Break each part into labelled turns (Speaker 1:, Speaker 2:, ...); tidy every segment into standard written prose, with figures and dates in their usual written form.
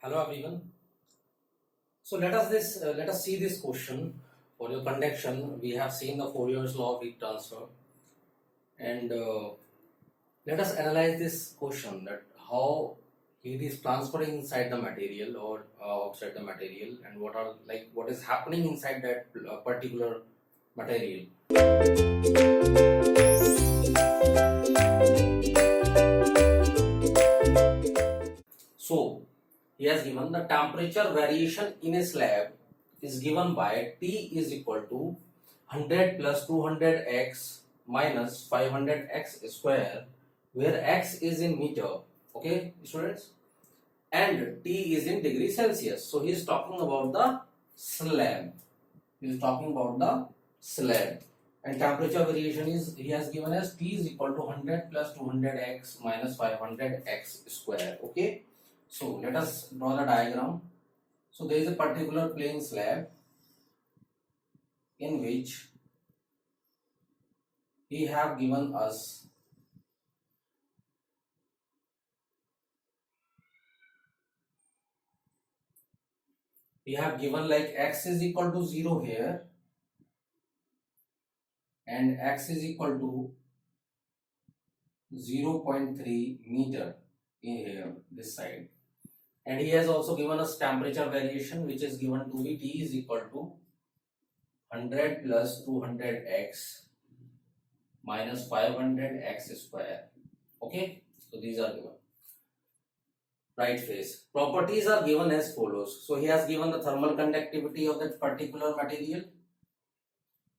Speaker 1: Hello everyone. So let us see this question for your conduction. We have seen the Fourier's law of heat transfer, and let us analyze this question that how heat is transferring inside the material or outside the material, and what is happening inside that particular material. So he has given the temperature variation in a slab is given by T is equal to 100 plus 200x minus 500x square, where x is in meter, okay students, and T is in degree Celsius. So he is talking about the slab. He is talking about the slab. And temperature variation is he has given as T is equal to 100 plus 200x minus 500x square. Okay. So let us draw the diagram. So there is a particular plane slab in which he have given us like x is equal to 0 here and x is equal to 0.3 meter in here this side, and he has also given us temperature variation which is given to be T is equal to 100 plus 200x minus 500x square. Okay, so these are given. Right phase properties are given as follows. So he has given the thermal conductivity of that particular material,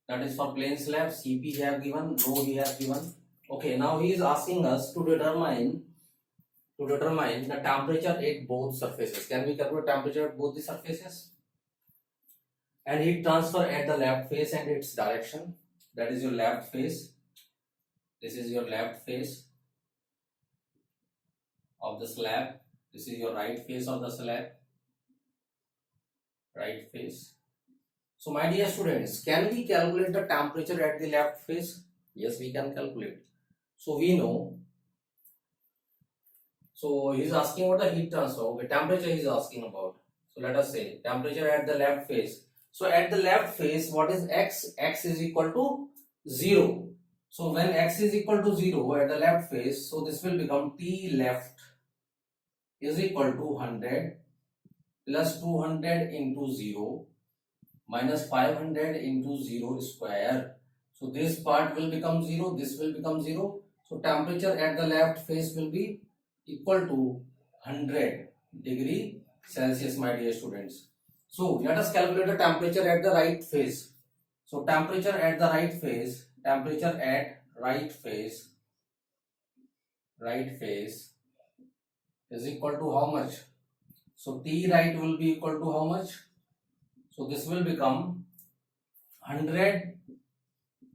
Speaker 1: that is for plane slab. Cp he have given, rho he has given. Okay, now he is asking us to determine the temperature at both surfaces. Can we calculate temperature at both the surfaces? And heat transfer at the left face and its direction. That is your left face. This is your left face of the slab. This is your right face of the slab. Right face. So my dear students, can we calculate the temperature at the left face? Yes, we can calculate. So we know. So he is asking about the heat transfer. Okay, temperature he is asking about. So let us say temperature at the left face. So at the left face, what is x? X is equal to 0. So when x is equal to 0 at the left face, so this will become T left is equal to 100 plus 200 into 0 minus 500 into 0 square. So this part will become 0, this will become 0. So temperature at the left face will be equal to 100 degree Celsius, my dear students. So let us calculate the temperature at the right face. So temperature at the right face, right face is equal to how much? So T right will be equal to how much? So this will become 100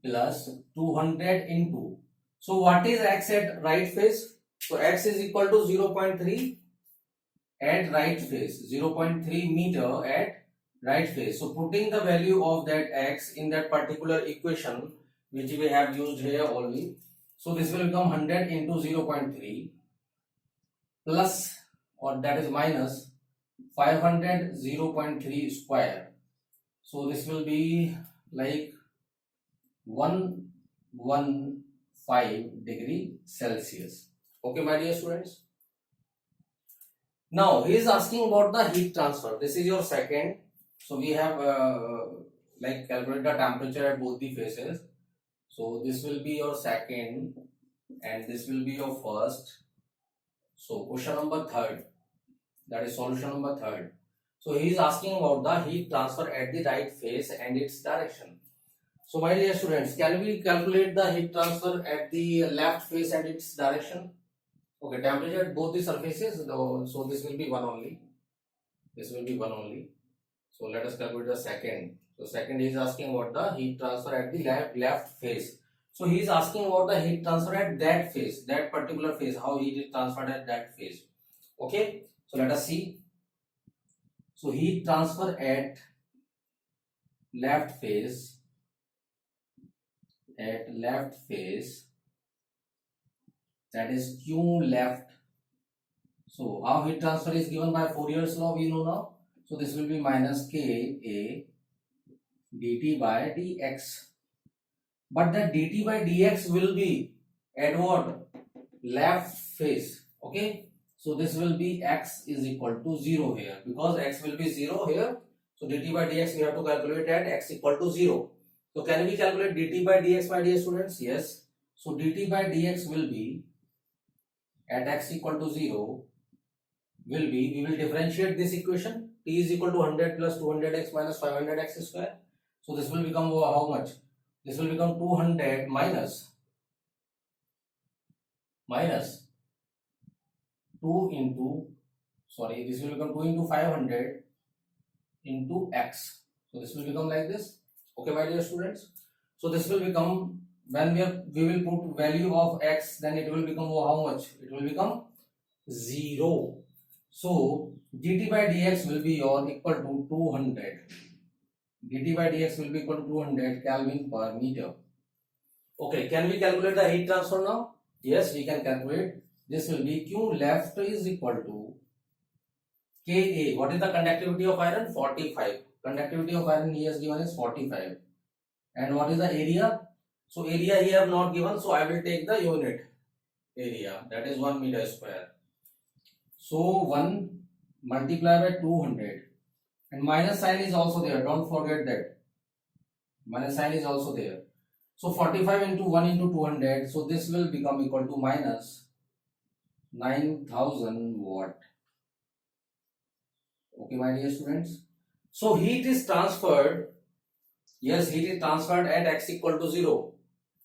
Speaker 1: plus 200 into. So what is x at right face? So x is equal to 0.3 at right face, 0.3 meter at right face. So putting the value of that x in that particular equation which we have used here only. So this will become 100 into 0.3 plus, or that is minus 500 0.3 square. So this will be like 115 degree Celsius. Okay, my dear students. Now he is asking about the heat transfer. This is your second. So we have like calculate the temperature at both the faces. So this will be your second and this will be your first. So question number third, that is solution number third. So he is asking about the heat transfer at the right face and its direction. So my dear students, can we calculate the heat transfer at the left face and its direction? Okay, temperature at both the surfaces, so this will be one only. This will be one only. So let us calculate the second. So second is asking about the heat transfer at the left face. So he is asking about the heat transfer at that face, that particular face, how heat is transferred at that face. Okay, so let us see. So heat transfer at left face, that is Q left. So how heat transfer is given by Fourier's law we know now. So this will be minus Ka dt by dx. But the dt by dx will be at what? Left phase. Okay. So this will be x is equal to 0 here. Because x will be 0 here. So dt by dx we have to calculate at x equal to 0. So can we calculate dt by dx, my dear students? Yes. So dt by dx will be at x equal to 0 will be, we will differentiate this equation. T is equal to 100 plus 200x minus 500x square. So this will become how much? This will become 200 minus 2 into, sorry, this will become 2 into 500 into x. So this will become like this. Okay, my dear students. So this will become, when we will put value of x, then it will become how much? It will become 0. So dt by dx will be equal to 200. dt by dx will be equal to 200 Kelvin per meter. Okay, can we calculate the heat transfer now? Yes, we can calculate. This will be Q left is equal to Ka. What is the conductivity of iron? 45. Conductivity of iron he has given is 45. And what is the area? So area he have not given, so I will take the unit area, that is 1 meter square. So 1 multiplied by 200, and minus sign is also there, don't forget that. Minus sign is also there. So 45 into 1 into 200, so this will become equal to minus 9000 watt. Okay, my dear students. So heat is transferred. Yes, heat is transferred at x equal to 0.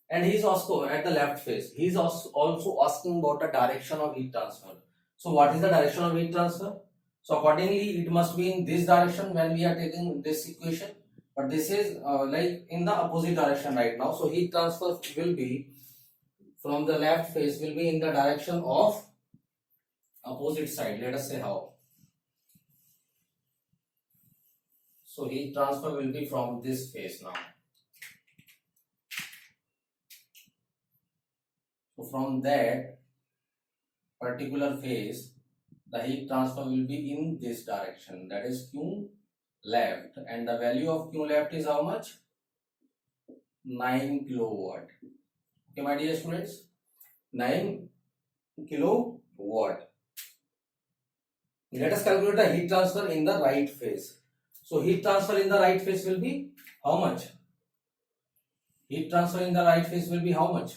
Speaker 1: And he is also at the left phase. He is also asking about the direction of heat transfer. So what is the direction of heat transfer? So accordingly, it must be in this direction when we are taking this equation. But this is like in the opposite direction right now. So heat transfer will be from the left phase will be in the direction of opposite side. Let us say how. So heat transfer will be from this phase now. So from that particular phase, the heat transfer will be in this direction, that is Q left, and the value of Q left is how much? 9 kilowatt. Okay, my dear students, 9 kilowatt. Let us calculate the heat transfer in the right phase. So heat transfer in the right phase will be how much? Heat transfer in the right phase will be how much?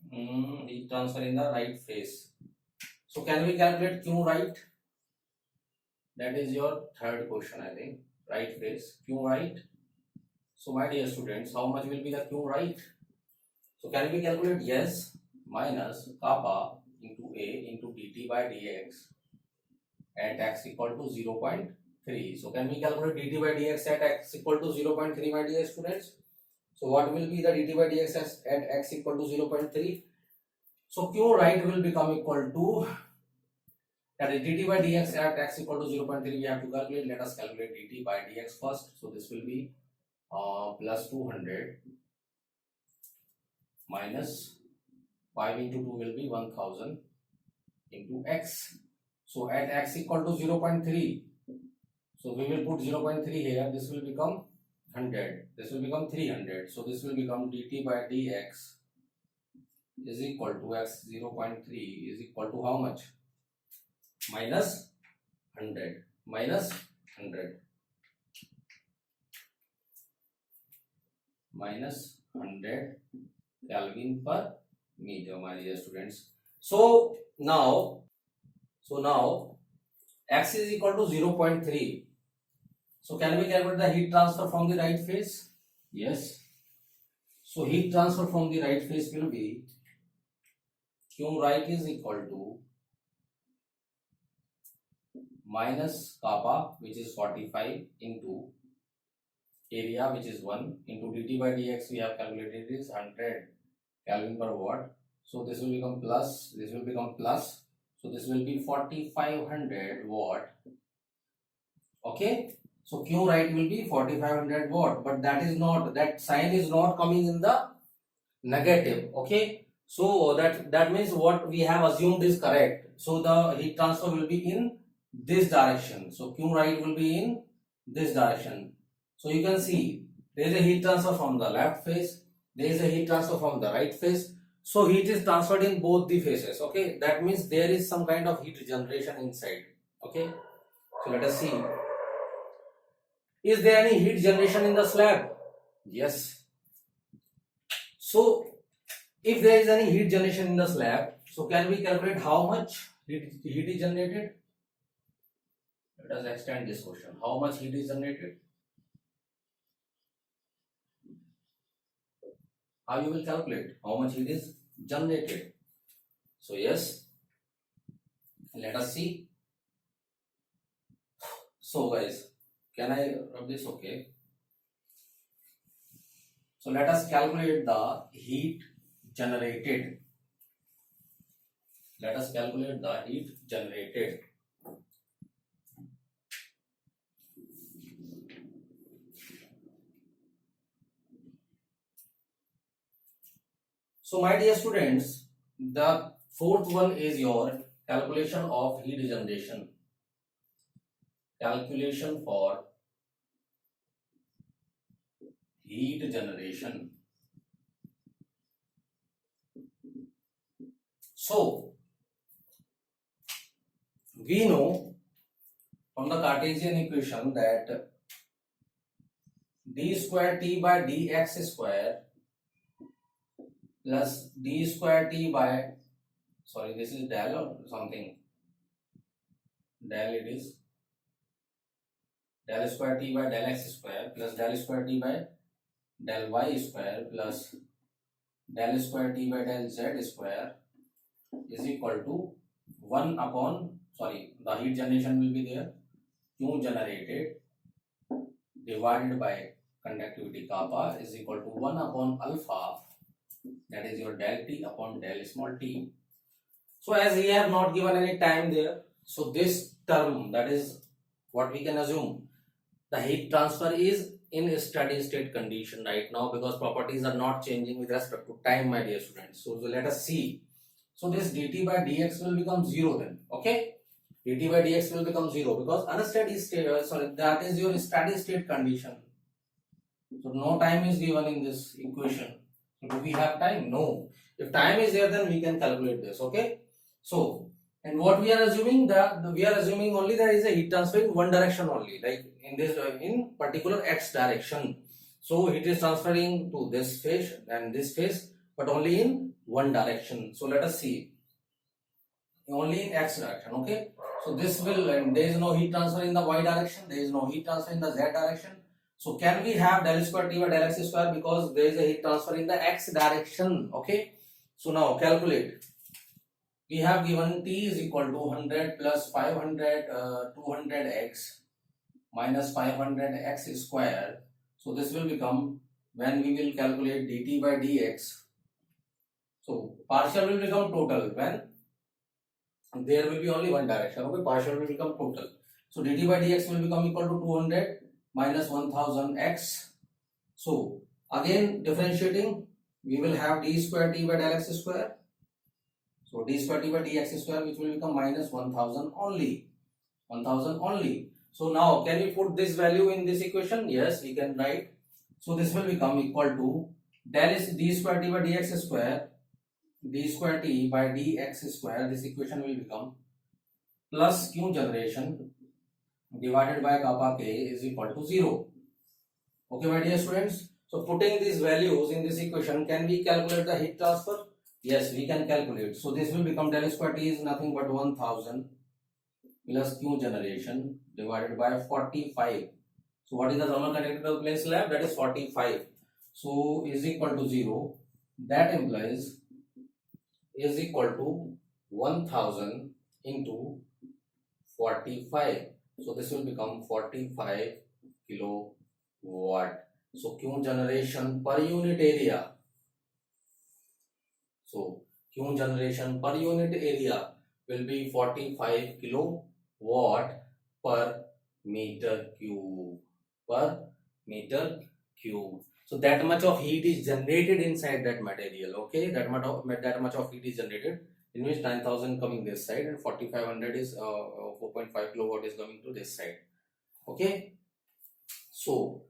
Speaker 1: Heat transfer in the right phase. So can we calculate Q right? That is your third question, I think. Right phase, Q right. So my dear students, how much will be the Q right? So can we calculate? Yes, minus kappa into A into dt by dx at x equal to 0.3. So can we calculate dt by dx at x equal to 0.3, my dear students? So what will be the dt by dx at x equal to 0.3? So Q right will become equal to, that is dt by dx at x equal to 0.3 we have to calculate. Let us calculate dt by dx first. So this will be plus 200 minus 5 into 2 will be 1000 into x. So at x equal to 0.3, so we will put 0.3 here. This will become 100. This will become 300. So this will become dt by dx is equal to x 0.3 is equal to how much? Minus 100. Minus 100. Minus 100 Kelvin per meter, my dear students. So now x is equal to 0.3. So can we calculate the heat transfer from the right phase? Yes. So heat transfer from the right phase will be Q right is equal to minus kappa, which is 45, into area, which is 1, into dt by dx we have calculated is 100 Kelvin per watt. So this will become plus, this will become plus. So this will be 4500 watt. Okay. So Q right will be 4500 watt, but that is not, that sign is not coming in the negative. Okay. So that means what we have assumed is correct. So the heat transfer will be in this direction. So Q right will be in this direction. So you can see there is a heat transfer from the left face, there is a heat transfer from the right face. So heat is transferred in both the faces. Okay, that means there is some kind of heat generation inside. Okay, so let us see. Is there any heat generation in the slab? Yes. So if there is any heat generation in the slab, so can we calculate how much heat is generated? Let us extend this question. How much heat is generated? How you will calculate how much heat is generated? So yes, let us see. So guys, can I rub this? Okay. So let us calculate the heat generated. Let us calculate the heat generated. So my dear students, the fourth one is your calculation of heat generation. Calculation for heat generation. So we know from the Cartesian equation that d square t by dx square plus d square t by, sorry, this is del or something, del it is, del square t by del x square plus del square t by del y square plus del square t by del z square is equal to 1 upon, sorry, the heat generation will be there, Q generated divided by conductivity kappa is equal to 1 upon alpha, that is your del T upon del small t. So as we have not given any time there, so this term, that is what we can assume, the heat transfer is in a steady state condition right now because properties are not changing with respect to time, my dear students. So let us see. So this dt by dx will become 0 then. Okay, dt by dx will become 0 because unsteady state, that is your steady state condition. So no time is given in this equation. So do we have time? No. If time is there, then we can calculate this. Okay. So, and what we are assuming, that we are assuming only there is a heat transfer in one direction only, like in this, in particular x direction. So heat is transferring to this face and this face, but only in one direction. So let us see. Only in x direction. Okay. So this will, and there is no heat transfer in the y direction. There is no heat transfer in the z direction. So can we have del square t by del x square because there is a heat transfer in the x direction. Okay. So now calculate. We have given t is equal to 100 plus 500 200x minus 500x square. So this will become, when we will calculate dt by dx. So partial will become total when there will be only one direction. Okay, partial will become total. So dt by dx will become equal to 200 minus 1000x. So again differentiating, we will have d square t by del x square. So d square t by dx square, which will become minus 1000 only. 1000 only. So now can we put this value in this equation? Yes, we can write. So this will become equal to del is d square t by dx square, d square t by dx square. This equation will become plus Q generation divided by kappa k is equal to 0. Okay, my dear students. So putting these values in this equation, can we calculate the heat transfer? Yes, we can calculate. So this will become del square t is nothing but 1000 plus Q generation divided by 45. So what is the thermal conductivity plane slab? That is 45. So is equal to 0. That implies is equal to 1000 into 45. So this will become 45 kilowatt. So Q generation per unit area. So Q generation per unit area will be 45 kilowatt per meter cube. Per meter cube. So that much of heat is generated inside that material. Okay, that much of heat is generated, in which 9000 coming this side and 4500 is 4.5 kilowatt is coming to this side. Okay, so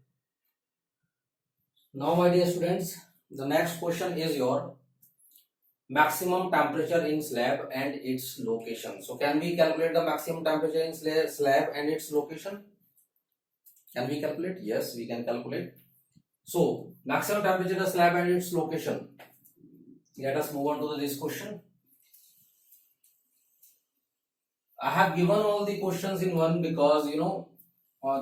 Speaker 1: now my dear students, the next question is your maximum temperature in slab and its location. So can we calculate the maximum temperature in slab and its location? Can we calculate? Yes, we can calculate. So maximum temperature in the slab and its location. Let us move on to this question. I have given all the questions in one because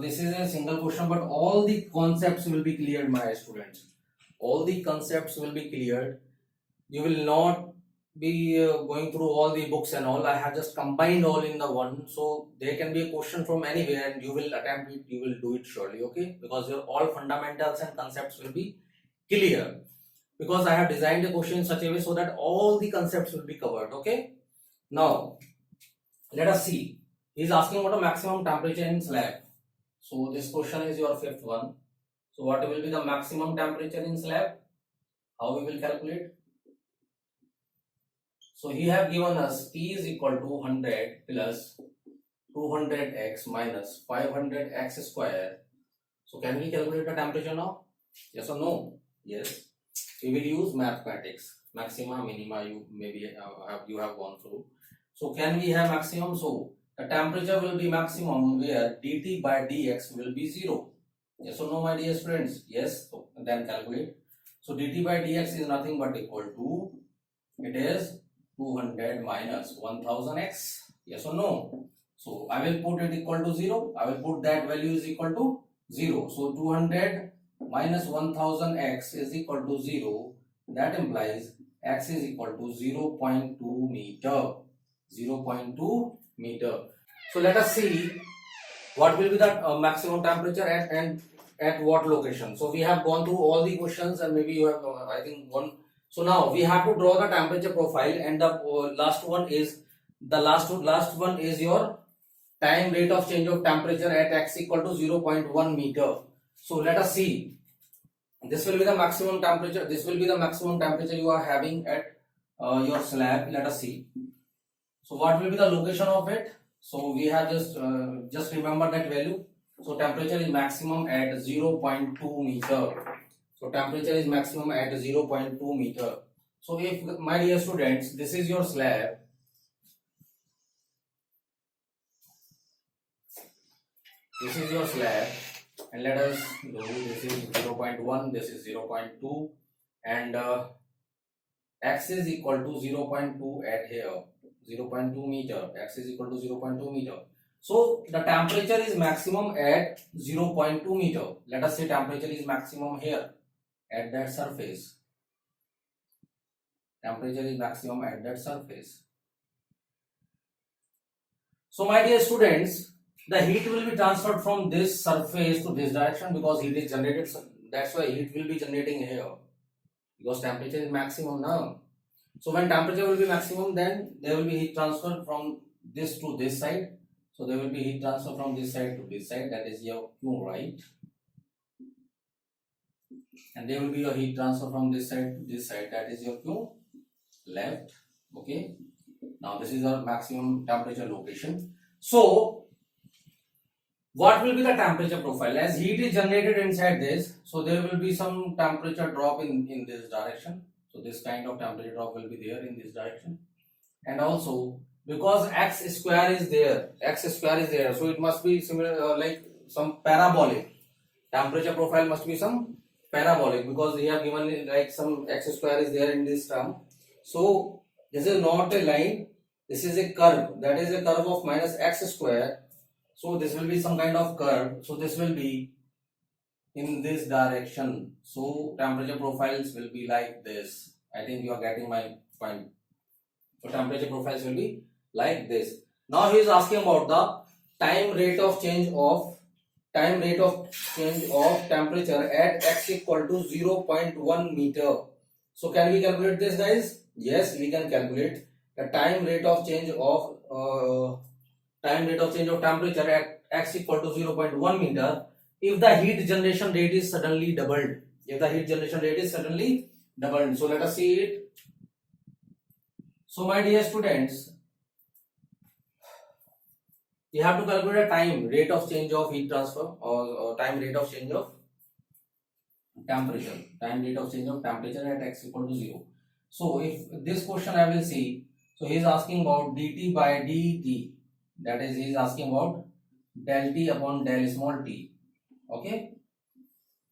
Speaker 1: this is a single question, but all the concepts will be cleared, my students. All the concepts will be cleared. You will not be going through all the books and all. I have just combined all in the one, so there can be a question from anywhere and you will attempt it, you will do it surely. Okay, because your all fundamentals and concepts will be clear, because I have designed the question in such a way so that all the concepts will be covered. Okay, now let us see. He is asking what a maximum temperature in slab. So this question is your fifth one. So what will be the maximum temperature in slab? How we will calculate? So he have given us T is equal to 100 plus 200x minus 500x square. So can we calculate the temperature now? Yes or no? Yes. We will use mathematics. Maxima, minima, you maybe you have gone through. So can we have maximum? So the temperature will be maximum where dt by dx will be 0. Yes or no, my dear friends? Yes. So then calculate. So dt by dx is nothing but equal to, it is 200 minus 1000x. Yes or no? So I will put it equal to 0. I will put that value is equal to 0. So 200 minus 1000x is equal to 0. That implies x is equal to 0.2 meter. 0.2 meter. So let us see what will be the maximum temperature at what location. So we have gone through all the questions and maybe you have I think one. So now we have to draw the temperature profile, and the last one is your time rate of change of temperature at x equal to 0.1 meter. So let us see. This will be the maximum temperature. This will be the maximum temperature you are having at your slab. Let us see. So what will be the location of it? So we have just remember that value. So temperature is maximum at 0.2 meter. So temperature is maximum at 0.2 meter. So if, my dear students, this is your slab. This is your slab, and let us do, this is 0.1, this is 0.2, and x is equal to 0.2 at here. 0.2 meter, x is equal to 0.2 meter. So the temperature is maximum at 0.2 meter. Let us say temperature is maximum here at that surface. Temperature is maximum at that surface. So my dear students, the heat will be transferred from this surface to this direction because heat is generated. That's why heat will be generating here, because temperature is maximum now. So when temperature will be maximum, then there will be heat transfer from this to this side. So there will be heat transfer from this side to this side, that is your Q, right? And there will be a heat transfer from this side to this side, that is your Q, left. Okay. Now this is our maximum temperature location. So what will be the temperature profile? As heat is generated inside this, so there will be some temperature drop in this direction. So this kind of temperature drop will be there in this direction. And also because x square is there, so it must be similar like some parabolic. Temperature profile must be some parabolic, because we have given like some x square is there in this term. So this is not a line, this is a curve, that is a curve of minus x square. So this will be some kind of curve. So this will be in this direction. So temperature profiles will be like this. I think you are getting my point. So temperature profiles will be like this. Now he is asking about the time rate of change of temperature at x equal to 0.1 meter. So can we calculate this, guys? Yes, we can calculate the time rate of change of temperature at x equal to 0.1 meter if the heat generation rate is suddenly doubled if the heat generation rate is suddenly doubled. So let us see it. So my dear students, you have to calculate a time rate of change of heat transfer, or time rate of change of temperature, time rate of change of temperature at x equal to 0. So if this question I will see, so he is asking about dt by dt, that is he is asking about del t upon del small t. Okay,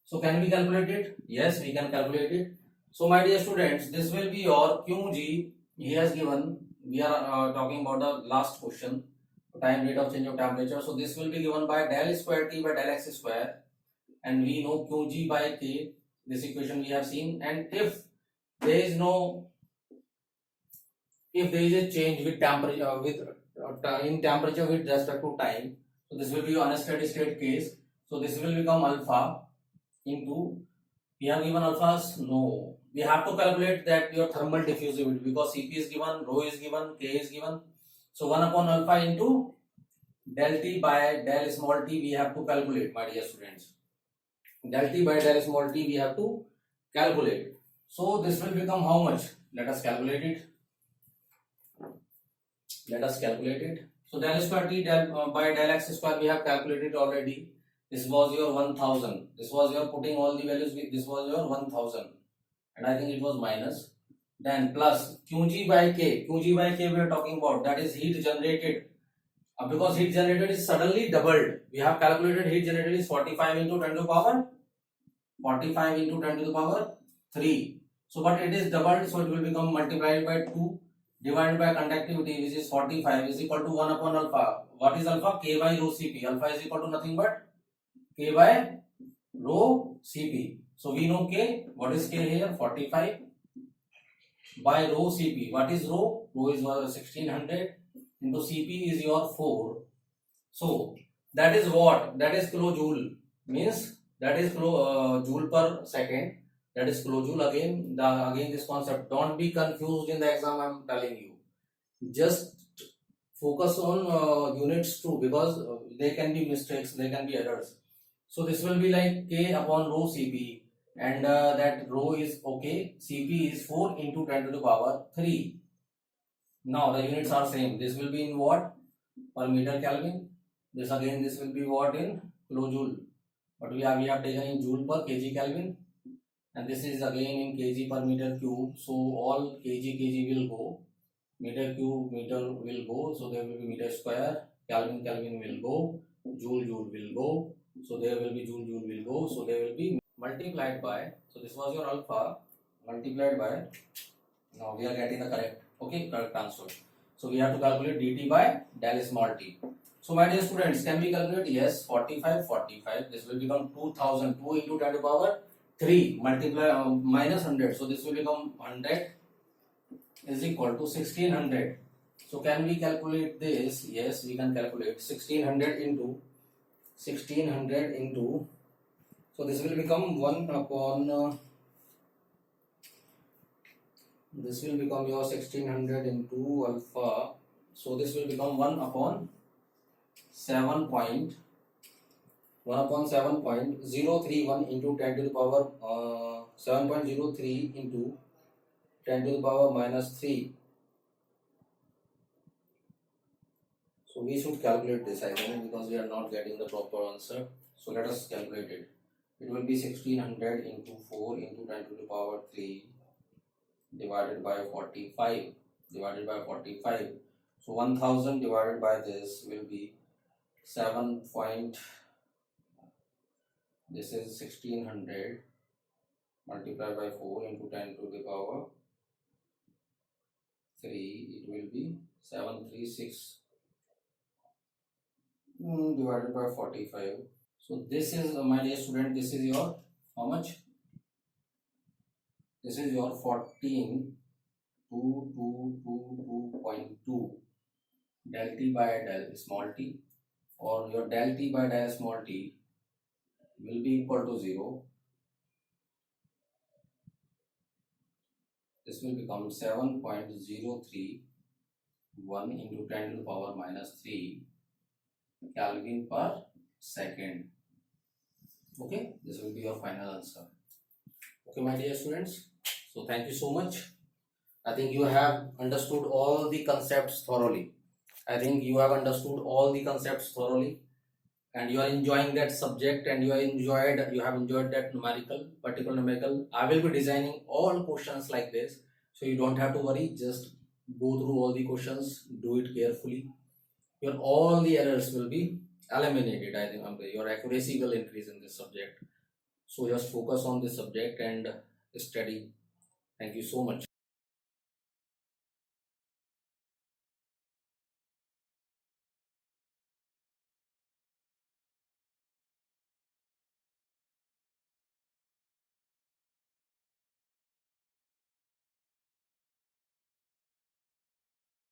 Speaker 1: so can we calculate it? Yes, we can calculate it. So my dear students, this will be your qg. He has given, we are talking about the last question, time rate of change of temperature. So this will be given by del square t by del x square, and we know qg by k. This equation we have seen. And if there is no, if there is a change with temperature, in temperature with respect to time, so this will be on a steady state case. So this will become alpha into, we have given alphas, no, we have to calculate that your thermal diffusivity, because Cp is given, rho is given, K is given. So 1 upon alpha into del T by del small t we have to calculate, my dear students. Del T by del small t we have to calculate. So this will become how much? Let us calculate it. Let us calculate it. So del square t by del x square we have calculated already. This was your 1000. This was your putting all the values. This was your 1000, and I think it was minus. Then plus Qg by K. Qg by K we are talking about, that is heat generated. Because heat generated is suddenly doubled, we have calculated heat generated is 45 into 10 to the power 45 into 10 to the power 3. So but it is doubled, so it will become multiplied by 2 divided by conductivity, which is 45, is equal to 1 upon alpha. What is alpha? K by rho Cp. Alpha is equal to nothing but K by rho Cp. So we know K. What is K here? 45 by rho Cp. What is rho? Rho is 1600 into Cp is your 4. So that is what? That is kilojoule. Means that is joule per second. That is kilojoule. Again, again this concept. Don't be confused in the exam. I am telling you. Just focus on units too, because there can be mistakes. There can be errors. So this will be like K upon rho Cp, and that rho is okay. Cp is 4 into 10 to the power 3. Now the units are same. This will be in what? Per meter Kelvin. This again, this will be what in kilojoule. But we have taken in joule per kg Kelvin, and this is again in kg per meter cube. So all kg will go, meter cube meter will go. So there will be meter square, Kelvin will go, joule will go. So there will be joule will go. So there will be multiplied by. So this was your alpha multiplied by. Now we are getting the correct answer. So we have to calculate dt by del small t. So my dear students, can we calculate? Yes, 45. This will become 2000. 2 into 10 to the power 3 multiply minus 100. So this will become 100 is equal to 1600. So can we calculate this? Yes, we can calculate 1600 into. So this will become 1 upon. This will become your 1600 into alpha. So this will become 1 upon 7.031 into 10 to the power 7.03 into 10 to the power minus 3. So we should calculate this, I think, because we are not getting the proper answer. So let us calculate it. It will be 1600 into 4 into 10 to the power 3 divided by 45. So 1000 divided by this will be 7. This is 1600 multiplied by 4 into 10 to the power 3. It will be 736 divided by 45. So this is, my dear student, this is your how much? This is your 14.222.2 del t by del small t, or your del t by del small t will be equal to 0. This will become 7.031 into 10 to the power minus 3 Kelvin per second. Okay, this will be your final answer. Okay, my dear students. So thank you so much. I think you have understood all the concepts thoroughly. I think you have understood all the concepts thoroughly, and you are enjoying that subject, and you have enjoyed that particular numerical. I will be designing all questions like this, so you don't have to worry. Just go through all the questions, do it carefully. Your all the errors will be eliminated. I think your accuracy will increase in this subject. So just focus on this subject and study. Thank you so much.